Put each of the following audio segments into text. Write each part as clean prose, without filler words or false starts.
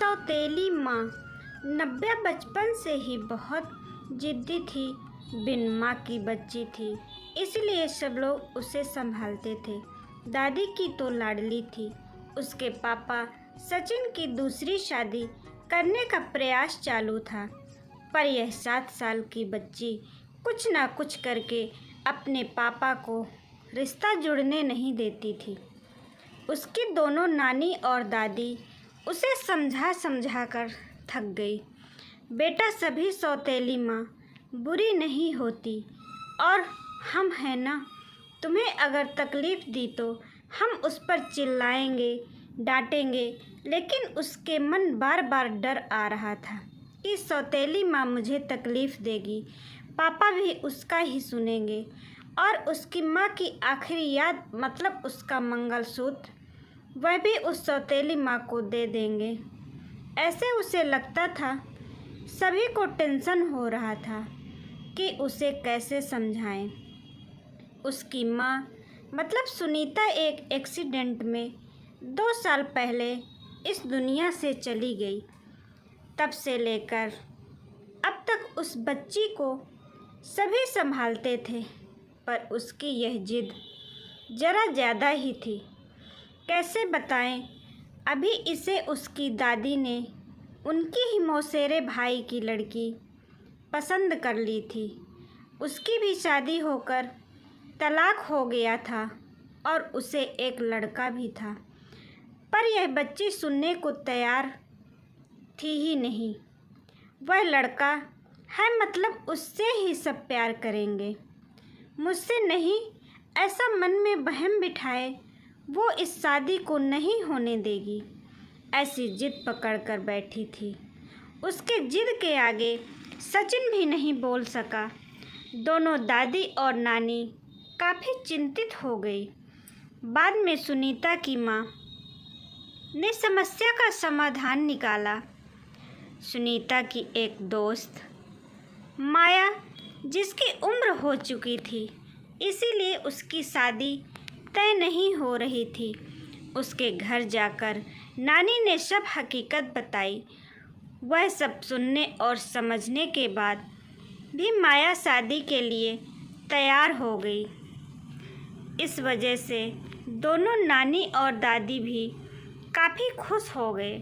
सौतेली माँ। नव्या बचपन से ही बहुत जिद्दी थी, बिन माँ की बच्ची थी, इसलिए सब लोग उसे संभालते थे। दादी की तो लाडली थी। उसके पापा सचिन की दूसरी शादी करने का प्रयास चालू था, पर यह 7 साल की बच्ची कुछ ना कुछ करके अपने पापा को रिश्ता जुड़ने नहीं देती थी। उसकी दोनों नानी और दादी उसे समझा समझा कर थक गई। बेटा, सभी सौतेली माँ बुरी नहीं होती, और हम हैं ना, तुम्हें अगर तकलीफ़ दी तो हम उस पर चिल्लाएंगे, डांटेंगे। लेकिन उसके मन बार बार डर आ रहा था कि सौतेली माँ मुझे तकलीफ़ देगी, पापा भी उसका ही सुनेंगे, और उसकी माँ की आखिरी याद मतलब उसका मंगलसूत्र, वह भी उस सौतेली माँ को दे देंगे। ऐसे उसे लगता था। सभी को टेंशन हो रहा था कि उसे कैसे समझाएं। उसकी माँ मतलब सुनीता एक एक्सीडेंट में 2 साल पहले इस दुनिया से चली गई। तब से लेकर अब तक उस बच्ची को सभी संभालते थे, पर उसकी यह जिद ज़रा ज़्यादा ही थी। कैसे बताएं, अभी इसे उसकी दादी ने उनकी ही मौसेरे भाई की लड़की पसंद कर ली थी। उसकी भी शादी होकर तलाक हो गया था और उसे एक लड़का भी था, पर यह बच्ची सुनने को तैयार थी ही नहीं। वह लड़का है मतलब उससे ही सब प्यार करेंगे, मुझसे नहीं, ऐसा मन में वहम बिठाए वो इस शादी को नहीं होने देगी। ऐसी जिद पकड़ कर बैठी थी। उसके जिद के आगे सचिन भी नहीं बोल सका। दोनों दादी और नानी काफ़ी चिंतित हो गई। बाद में सुनीता की माँ ने समस्या का समाधान निकाला। सुनीता की एक दोस्त माया, जिसकी उम्र हो चुकी थी, इसीलिए उसकी शादी तय नहीं हो रही थी, उसके घर जाकर नानी ने सब हकीकत बताई। वह सब सुनने और समझने के बाद भी माया शादी के लिए तैयार हो गई। इस वजह से दोनों नानी और दादी भी काफ़ी खुश हो गए।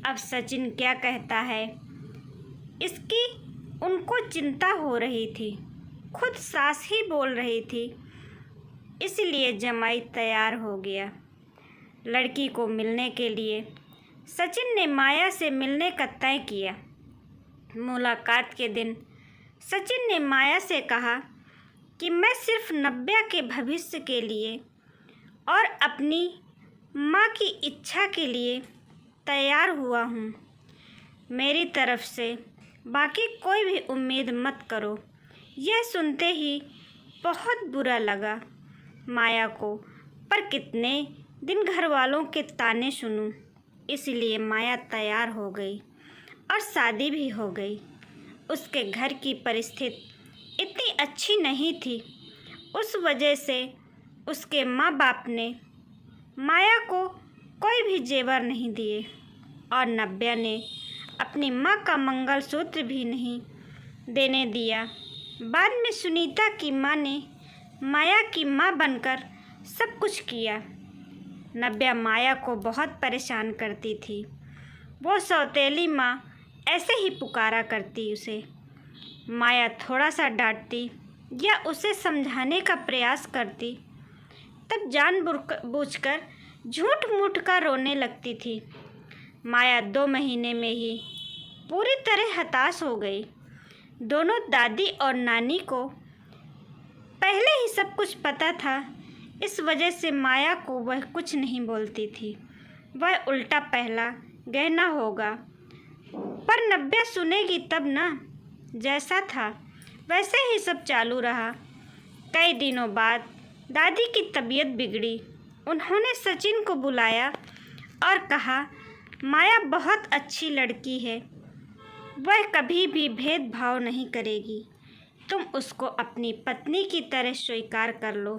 अब सचिन क्या कहता है, इसकी उनको चिंता हो रही थी। खुद सास ही बोल रही थी, इसलिए जमाई तैयार हो गया। लड़की को मिलने के लिए सचिन ने माया से मिलने का तय किया। मुलाकात के दिन सचिन ने माया से कहा कि मैं सिर्फ नव्या के भविष्य के लिए और अपनी माँ की इच्छा के लिए तैयार हुआ हूँ। मेरी तरफ से बाकी कोई भी उम्मीद मत करो। यह सुनते ही बहुत बुरा लगा माया को, पर कितने दिन घर वालों के ताने सुनूं, इसलिए माया तैयार हो गई और शादी भी हो गई। उसके घर की परिस्थिति इतनी अच्छी नहीं थी, उस वजह से उसके माँ बाप ने माया को कोई भी जेवर नहीं दिए, और नव्या ने अपनी माँ का मंगलसूत्र भी नहीं देने दिया। बाद में सुनीता की माँ ने माया की माँ बनकर सब कुछ किया। नव्या माया को बहुत परेशान करती थी। वो सौतेली माँ ऐसे ही पुकारा करती उसे। माया थोड़ा सा डांटती या उसे समझाने का प्रयास करती, तब जानबूझकर झूठ मूठ का रोने लगती थी। माया 2 महीने में ही पूरी तरह हताश हो गई। दोनों दादी और नानी को पहले ही सब कुछ पता था, इस वजह से माया को वह कुछ नहीं बोलती थी। वह उल्टा पहला गहना होगा, पर नव्या सुनेगी तब ना। जैसा था वैसे ही सब चालू रहा। कई दिनों बाद दादी की तबीयत बिगड़ी। उन्होंने सचिन को बुलाया और कहा, माया बहुत अच्छी लड़की है, वह कभी भी भेदभाव नहीं करेगी। तुम उसको अपनी पत्नी की तरह स्वीकार कर लो।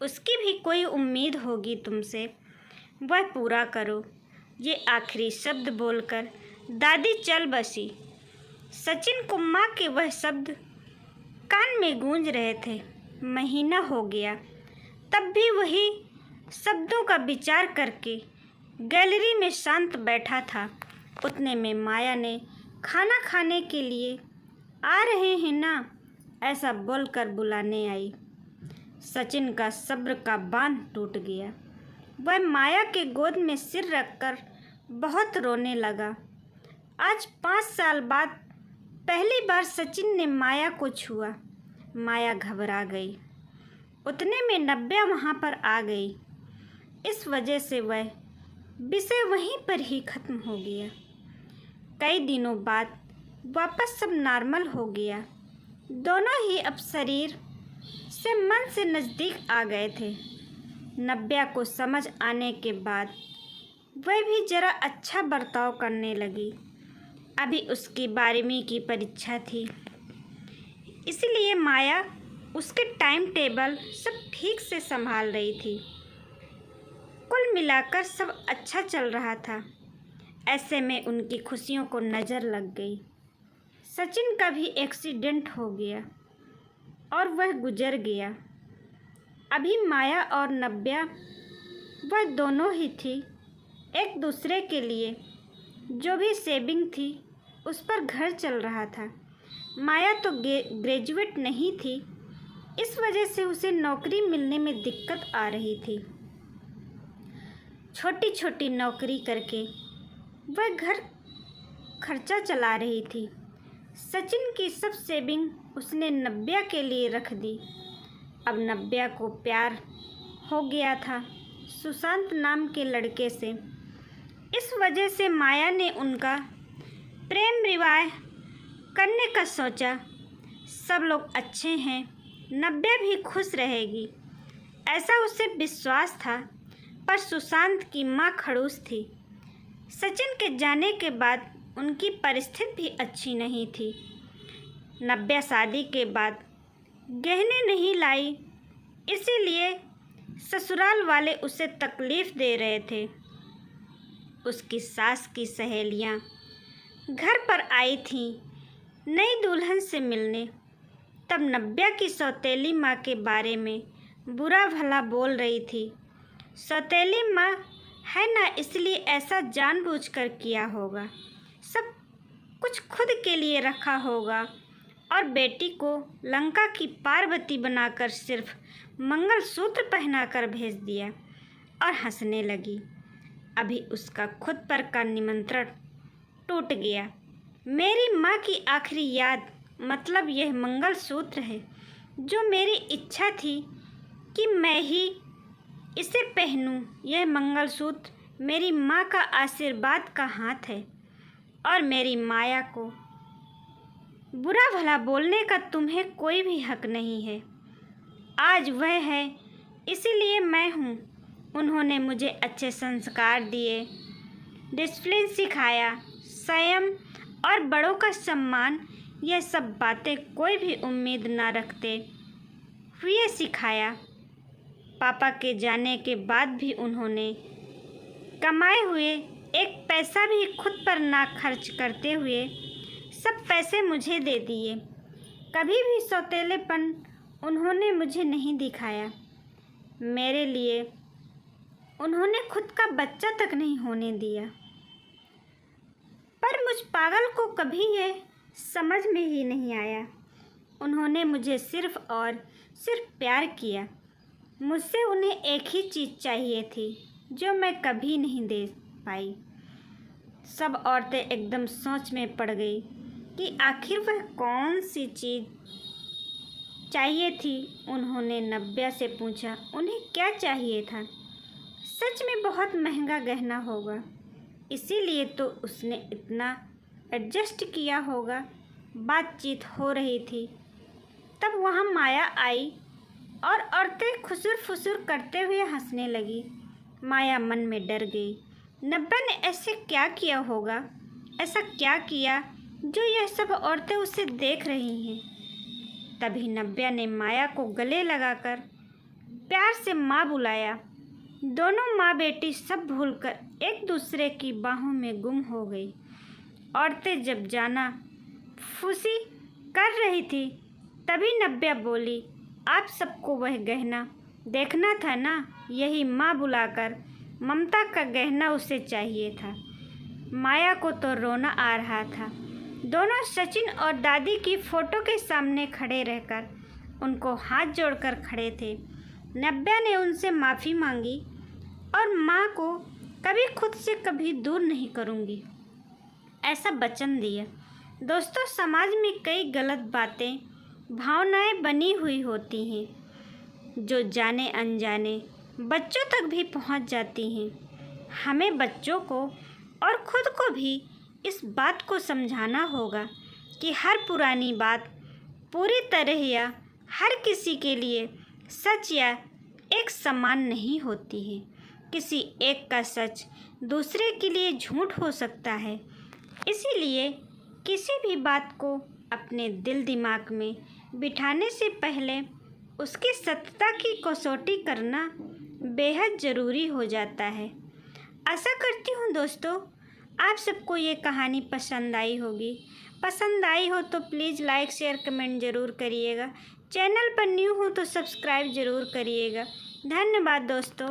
उसकी भी कोई उम्मीद होगी तुमसे, वह पूरा करो। ये आखिरी शब्द बोलकर दादी चल बसी। सचिन को माँ के वह शब्द कान में गूंज रहे थे। महीना हो गया, तब भी वही शब्दों का विचार करके गैलरी में शांत बैठा था। उतने में माया ने खाना खाने के लिए आ रहे हैं ना, ऐसा बोलकर बुलाने आई। सचिन का सब्र का बांध टूट गया। वह माया के गोद में सिर रखकर बहुत रोने लगा। आज 5 साल बाद पहली बार सचिन ने माया को छुआ। माया घबरा गई। उतने में नब्या वहाँ पर आ गई। इस वजह से वह विषय वहीं पर ही खत्म हो गया। कई दिनों बाद वापस सब नॉर्मल हो गया। दोनों ही अब शरीर से मन से नज़दीक आ गए थे। नब्या को समझ आने के बाद वह भी जरा अच्छा बर्ताव करने लगी। अभी उसकी 12वीं की परीक्षा थी, इसलिए माया उसके टाइम टेबल सब ठीक से संभाल रही थी। कुल मिलाकर सब अच्छा चल रहा था। ऐसे में उनकी खुशियों को नज़र लग गई। सचिन का भी एक्सीडेंट हो गया और वह गुजर गया। अभी माया और नब्या वह दोनों ही थी। एक दूसरे के लिए जो भी सेविंग थी उस पर घर चल रहा था। माया तो ग्रेजुएट नहीं थी, इस वजह से उसे नौकरी मिलने में दिक्कत आ रही थी। छोटी छोटी नौकरी करके वह घर खर्चा चला रही थी। सचिन की सब सेविंग उसने नब्या के लिए रख दी। अब नब्या को प्यार हो गया था सुशांत नाम के लड़के से। इस वजह से माया ने उनका प्रेम विवाह करने का सोचा। सब लोग अच्छे हैं, नब्या भी खुश रहेगी, ऐसा उसे विश्वास था। पर सुशांत की माँ खड़ूस थी। सचिन के जाने के बाद उनकी परिस्थिति भी अच्छी नहीं थी। नब्या शादी के बाद गहने नहीं लाई, इसीलिए ससुराल वाले उसे तकलीफ़ दे रहे थे। उसकी सास की सहेलियां घर पर आई थीं नई दुल्हन से मिलने। तब नब्या की सौतेली माँ के बारे में बुरा भला बोल रही थी। सौतेली माँ है ना, इसलिए ऐसा जानबूझकर किया होगा। सब कुछ खुद के लिए रखा होगा और बेटी को लंका की पार्वती बनाकर सिर्फ मंगलसूत्र पहनाकर भेज दिया और हंसने लगी। अभी उसका खुद पर का निमंत्रण टूट गया। मेरी माँ की आखिरी याद मतलब यह मंगलसूत्र है, जो मेरी इच्छा थी कि मैं ही इसे पहनूं। यह मंगलसूत्र मेरी माँ का आशीर्वाद का हाथ है और मेरी माया को बुरा भला बोलने का तुम्हें कोई भी हक नहीं है। आज वह है, इसीलिए मैं हूँ। उन्होंने मुझे अच्छे संस्कार दिए, डिसिप्लिन सिखाया, संयम और बड़ों का सम्मान। यह सब बातें कोई भी उम्मीद ना रखते हुए सिखाया। पापा के जाने के बाद भी उन्होंने कमाए हुए एक पैसा भी खुद पर ना खर्च करते हुए सब पैसे मुझे दे दिए। कभी भी सौतेलेपन उन्होंने मुझे नहीं दिखाया। मेरे लिए उन्होंने खुद का बच्चा तक नहीं होने दिया। पर मुझ पागल को कभी ये समझ में ही नहीं आया। उन्होंने मुझे सिर्फ और सिर्फ प्यार किया। मुझसे उन्हें एक ही चीज़ चाहिए थी जो मैं कभी नहीं दे पाई। सब औरतें एकदम सोच में पड़ गई कि आखिर वह कौन सी चीज़ चाहिए थी। उन्होंने नब्या से पूछा, उन्हें क्या चाहिए था। सच में बहुत महंगा गहना होगा, इसीलिए तो उसने इतना एडजस्ट किया होगा। बातचीत हो रही थी, तब वहाँ माया आई और औरतें खुसुर फुसुर करते हुए हंसने लगी। माया मन में डर गई। नब्या ने ऐसे क्या किया होगा, ऐसा क्या किया जो यह सब औरतें उसे देख रही हैं। तभी नब्या ने माया को गले लगाकर प्यार से माँ बुलाया। दोनों माँ बेटी सब भूलकर एक दूसरे की बाहों में गुम हो गई। औरतें जब जाना फूसी कर रही थी तभी नव्या बोली, आप सबको वह गहना देखना था ना, यही माँ बुलाकर ममता का गहना उसे चाहिए था। माया को तो रोना आ रहा था। दोनों सचिन और दादी की फ़ोटो के सामने खड़े रहकर उनको हाथ जोड़कर खड़े थे। नव्या ने उनसे माफ़ी मांगी और माँ को कभी खुद से कभी दूर नहीं करूँगी ऐसा वचन दिया। दोस्तों, समाज में कई गलत बातें, भावनाएं बनी हुई होती हैं जो जाने अनजाने बच्चों तक भी पहुंच जाती हैं। हमें बच्चों को और खुद को भी इस बात को समझाना होगा कि हर पुरानी बात पूरी तरह या हर किसी के लिए सच या एक समान नहीं होती है। किसी एक का सच दूसरे के लिए झूठ हो सकता है। इसीलिए किसी भी बात को अपने दिल दिमाग में बिठाने से पहले उसकी सत्यता की कसौटी करना बेहद ज़रूरी हो जाता है। आशा करती हूँ दोस्तों आप सबको ये कहानी पसंद आई होगी। पसंद आई हो तो प्लीज़ लाइक शेयर कमेंट ज़रूर करिएगा। चैनल पर न्यू हो तो सब्सक्राइब ज़रूर करिएगा। धन्यवाद दोस्तों।